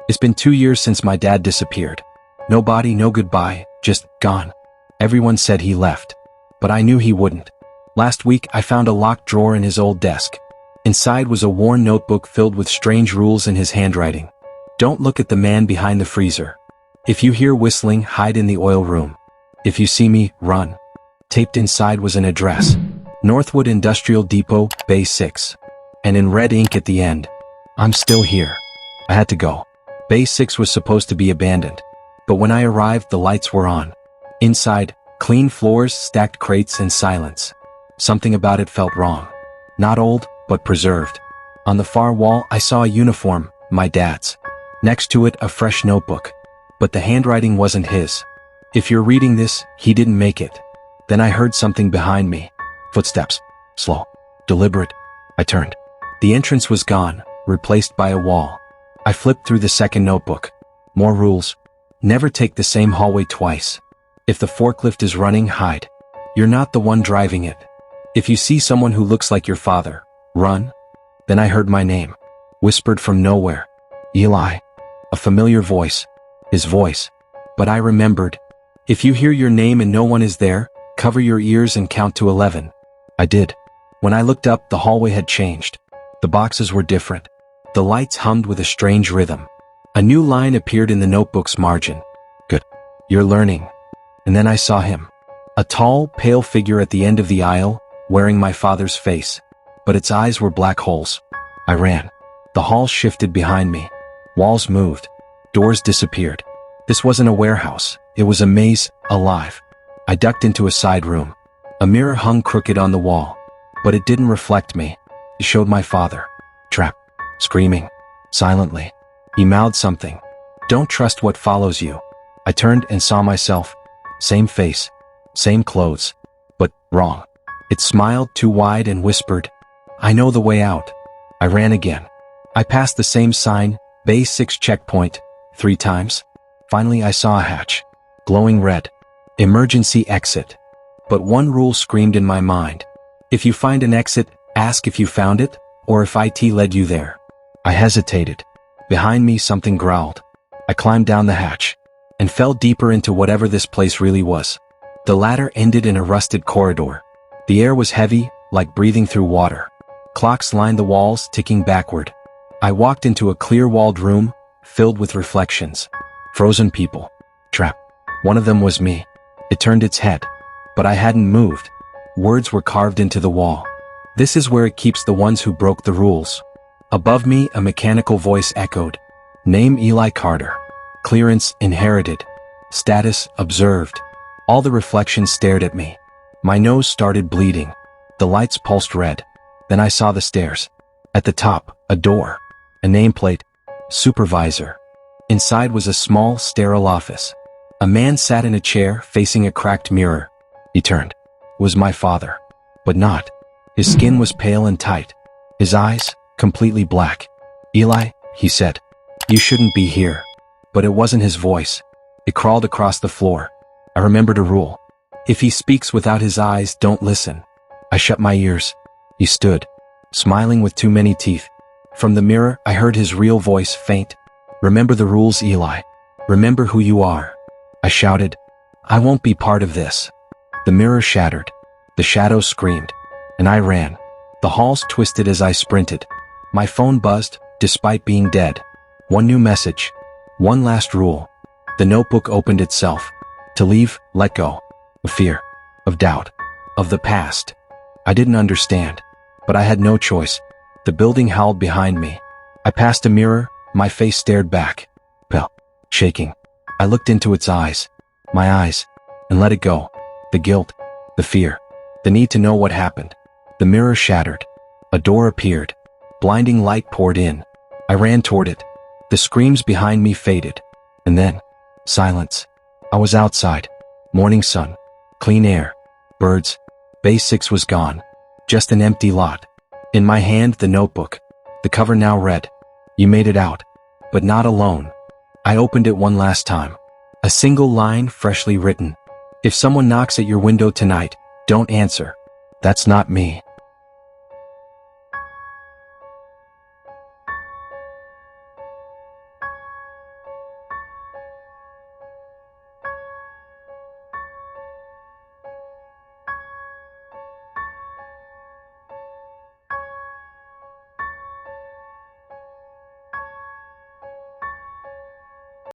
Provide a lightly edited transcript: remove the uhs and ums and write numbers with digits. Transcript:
It's been 2 years since my dad disappeared. No body, no goodbye, just gone. Everyone said he left. But I knew he wouldn't. Last week, I found a locked drawer in his old desk. Inside was a worn notebook filled with strange rules in his handwriting. Don't look at the man behind the freezer. If you hear whistling, hide in the oil room. If you see me, run. Taped inside was an address. Northwood Industrial Depot, Bay 6. And in red ink at the end, I'm still here. I had to go. Bay 6 was supposed to be abandoned. But when I arrived, the lights were on. Inside, clean floors, stacked crates, and silence. Something about it felt wrong. Not old, but preserved. On the far wall, I saw a uniform, my dad's. Next to it, a fresh notebook. But the handwriting wasn't his. If you're reading this, he didn't make it. Then I heard something behind me. Footsteps. Slow. Deliberate. I turned. The entrance was gone, replaced by a wall. I flipped through the second notebook. More rules. Never take the same hallway twice. If the forklift is running, hide. You're not the one driving it. If you see someone who looks like your father, run. Then I heard my name, whispered from nowhere. Eli. A familiar voice. His voice. But I remembered. If you hear your name and no one is there, cover your ears and count to 11. I did. When I looked up, the hallway had changed. The boxes were different. The lights hummed with a strange rhythm. A new line appeared in the notebook's margin. Good. You're learning. And then I saw him. A tall, pale figure at the end of the aisle, wearing my father's face. But its eyes were black holes. I ran. The hall shifted behind me. Walls moved. Doors disappeared. This wasn't a warehouse. It was a maze, alive. I ducked into a side room. A mirror hung crooked on the wall. But it didn't reflect me. It showed my father. Trapped. Screaming. Silently. He mouthed something. Don't trust what follows you. I turned and saw myself. Same face. Same clothes. But wrong. It smiled too wide and whispered, I know the way out. I ran again. I passed the same sign, Bay 6 checkpoint, 3 times. Finally I saw a hatch. Glowing red. Emergency exit. But one rule screamed in my mind. If you find an exit, ask if you found it, or if IT led you there. I hesitated. Behind me something growled. I climbed down the hatch and fell deeper into whatever this place really was. The ladder ended in a rusted corridor. The air was heavy, like breathing through water. Clocks lined the walls, ticking backward. I walked into a clear-walled room, filled with reflections. Frozen people. Trapped. One of them was me. It turned its head. But I hadn't moved. Words were carved into the wall. This is where it keeps the ones who broke the rules. Above me, a mechanical voice echoed. Name Eli Carter. Clearance inherited. Status observed. All the reflections stared at me. My nose started bleeding. The lights pulsed red. Then I saw the stairs. At the top, a door. A nameplate. Supervisor. Inside was a small, sterile office. A man sat in a chair, facing a cracked mirror. He turned. It was my father. But not. His skin was pale and tight. His eyes, completely black. Eli, he said. You shouldn't be here. But it wasn't his voice. It crawled across the floor. I remembered a rule. If he speaks without his eyes, don't listen. I shut my ears. He stood, smiling with too many teeth. From the mirror, I heard his real voice faint. Remember the rules, Eli. Remember who you are. I shouted. I won't be part of this. The mirror shattered. The shadows screamed. And I ran. The halls twisted as I sprinted. My phone buzzed, despite being dead. One new message. One last rule. The notebook opened itself. To leave, let go. Of fear. Of doubt. Of the past. I didn't understand. But I had no choice. The building howled behind me. I passed a mirror, my face stared back. Pale. Shaking. I looked into its eyes. My eyes. And let it go. The guilt. The fear. The need to know what happened. The mirror shattered. A door appeared. Blinding light poured in. I ran toward it. The screams behind me faded. And then, silence. I was outside. Morning sun. Clean air. Birds. Bay 6 was gone. Just an empty lot. In my hand, the notebook. The cover now read. You made it out. But not alone. I opened it one last time. A single line freshly written. If someone knocks at your window tonight, don't answer. That's not me.